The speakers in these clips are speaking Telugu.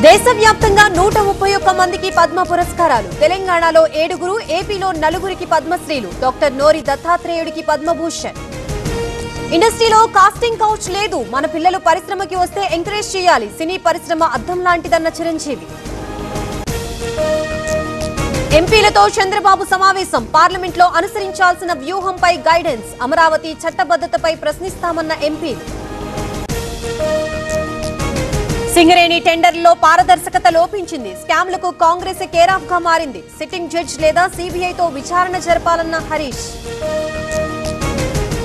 దేశవ్యాప్తంగా 131 మందికి పద్మ పురస్కారాలు. తెలంగాణలో 7, ఏపీలో 4కి పద్మశ్రీలు. డాక్టర్ నోరి దత్తాత్రేయుడికి పద్మభూషణ్. ఇండస్ట్రీలో కాస్టింగ్ కౌచ్ లేదు. మన పిల్లలు పరిశ్రమకి వస్తే ఎంకరేజ్ చేయాలి. సినీ పరిశ్రమ అద్దం లాంటిదన్న చిరంజీవి. ఎంపీలతో చంద్రబాబు సమావేశం. పార్లమెంట్లో అనుసరించాల్సిన వ్యూహంపై గైడెన్స్. అమరావతి చట్టబద్ధతపై ప్రశ్నిస్తామన్న ఎంపీలు. సింగరేణి టెండర్లలో పారదర్శకత లోపించింది. స్కామ్లకు కాంగ్రెస్ కేరాఫ్ గా మారింది. సిట్టింగ్ జడ్జి లేదా సీబీఐతో విచారణ జరపాలన్న హరీష్.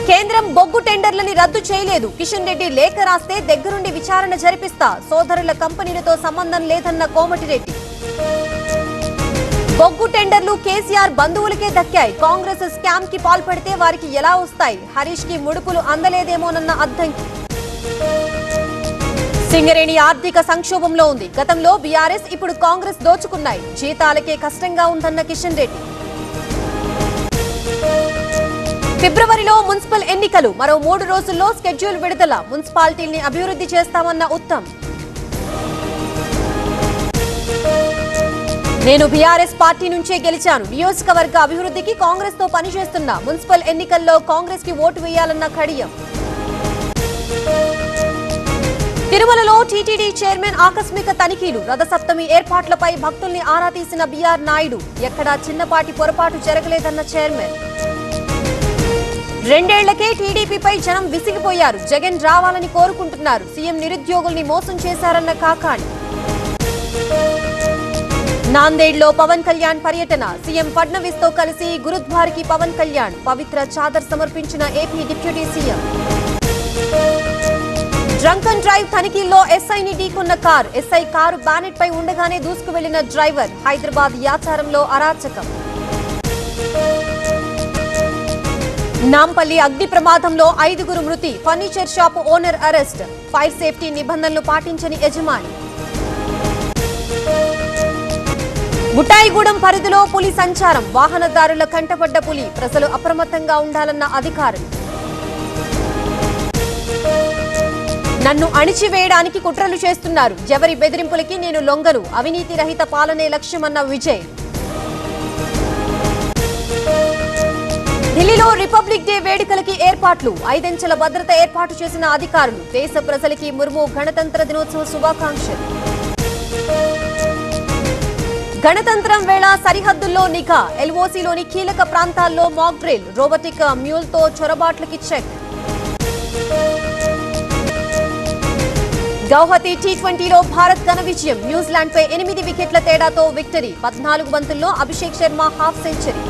కేంద్రం బొగ్గు టెండర్లని రద్దు చేయలేదు. కిషన్ రెడ్డి లేఖ రాస్తే దగ్గరుండి విచారణ జరిపిస్తా. సోదరుల కంపెనీలతో సంబంధం లేదన్న కోమటిరెడ్డి. బొగ్గు టెండర్లు కేసీఆర్ బంధువులకే దక్కాయి. కాంగ్రెస్ స్కామ్ కి పాల్పడితే వారికి ఎలా వస్తాయి? హరీష్ కి ముడుపులు అందలేదేమోనన్న అద్దంకి. సింగరేణి ఆర్థిక సంక్షోభంలో ఉంది. గతంలో బీఆర్ఎస్, ఇప్పుడు కాంగ్రెస్ దోచుకున్నాయి. జీతాలకే కష్టంగా ఉందన్న కిషన్ రెడ్డి. ఫిబ్రవరిలో మున్సిపల్ ఎన్నికలు. మరో 3 రోజుల్లో స్కెడ్యూల్ విడుదల. మున్సిపాలిటీల్ని అభివృద్ధి చేస్తామన్న ఉత్తమ్. నేను బీఆర్ఎస్ పార్టీ నుంచే గెలిచాను. నియోజకవర్గ అభివృద్ధికి కాంగ్రెస్ తో పనిచేస్తున్నా. మున్సిపల్ ఎన్నికల్లో కాంగ్రెస్ కి ఓటు వేయాలన్న కడియం. తిరుమలలో టీటీడీ చైర్మన్ ఆకస్మిక తనిఖీలు. రథసప్తమి ఏర్పాట్లపై భక్తుల్ని ఆరా తీసిన బీఆర్ నాయుడు. ఎక్కడా చిన్నపాటి పొరపాటు జరగలేదన్న చైర్మన్. 2 ఏళ్లకే టీడీపీపై జనం విసిగిపోయారు. జగన్ రావాలని కోరుకుంటున్నారు. సీఎం నిరుద్యోగుల్ని మోసం చేశారన్న కాకాణి. నాందేడ్లో పవన్ కళ్యాణ్ పర్యటన. సీఎం ఫడ్నవీస్ తో కలిసి గురుద్వారికి పవన్ కళ్యాణ్. పవిత్ర చాదర్ సమర్పించిన AP deputy CM. Drunk and drive తనిఖీల్లో ఎస్ఐని ఢీకొన్న కార్. ఎస్ఐ కారు బ్యానెట్ పై ఉండగానే దూసుకు వెళ్లిన డ్రైవర్. హైదరాబాద్ యాచారంలో అరాచకం. నాంపల్లి అగ్ని ప్రమాదంలో 5 మృతి. Furniture shop owner arrest. Fire safety నిబంధనలు పాటించని యజమాని. బుట్టాయిగూడెం పరిధిలో పులి సంచారం. వాహనదారుల కంటపడ్డ పులి. ప్రజలు అప్రమత్తంగా ఉండాలన్న అధికారులు. నన్ను అణిచివేయడానికి కుట్రలు చేస్తున్నారు. ఎవరి బెదిరింపులకి నేను లొంగను. అవినీతి రహిత పాలనే లక్ష్యమన్న విజయ్. ఢిల్లీలో రిపబ్లిక్ డే వేడుకలకి ఏర్పాట్లు. 5 అంచెల భద్రత ఏర్పాటు చేసిన అధికారులు. దేశ ప్రజలకి ముర్ము గణతంత్ర దినోత్సవ శుభాకాంక్షలు. గణతంత్రం వేళ సరిహద్దుల్లో నిఘా. ఎల్ఓసీలోని కీలక ప్రాంతాల్లో మాక్ డ్రిల్. రోబోటిక్ మ్యూల్తో చొరబాట్లకి చెక్. గౌహతి టీ20లో భారత్ ఘన విజయం. న్యూజిలాండ్ పై 8 వికెట్ల తేడాతో విక్టరీ. 14 బంతుల్లో అభిషేక్ శర్మ హాఫ్ సెంచరీ.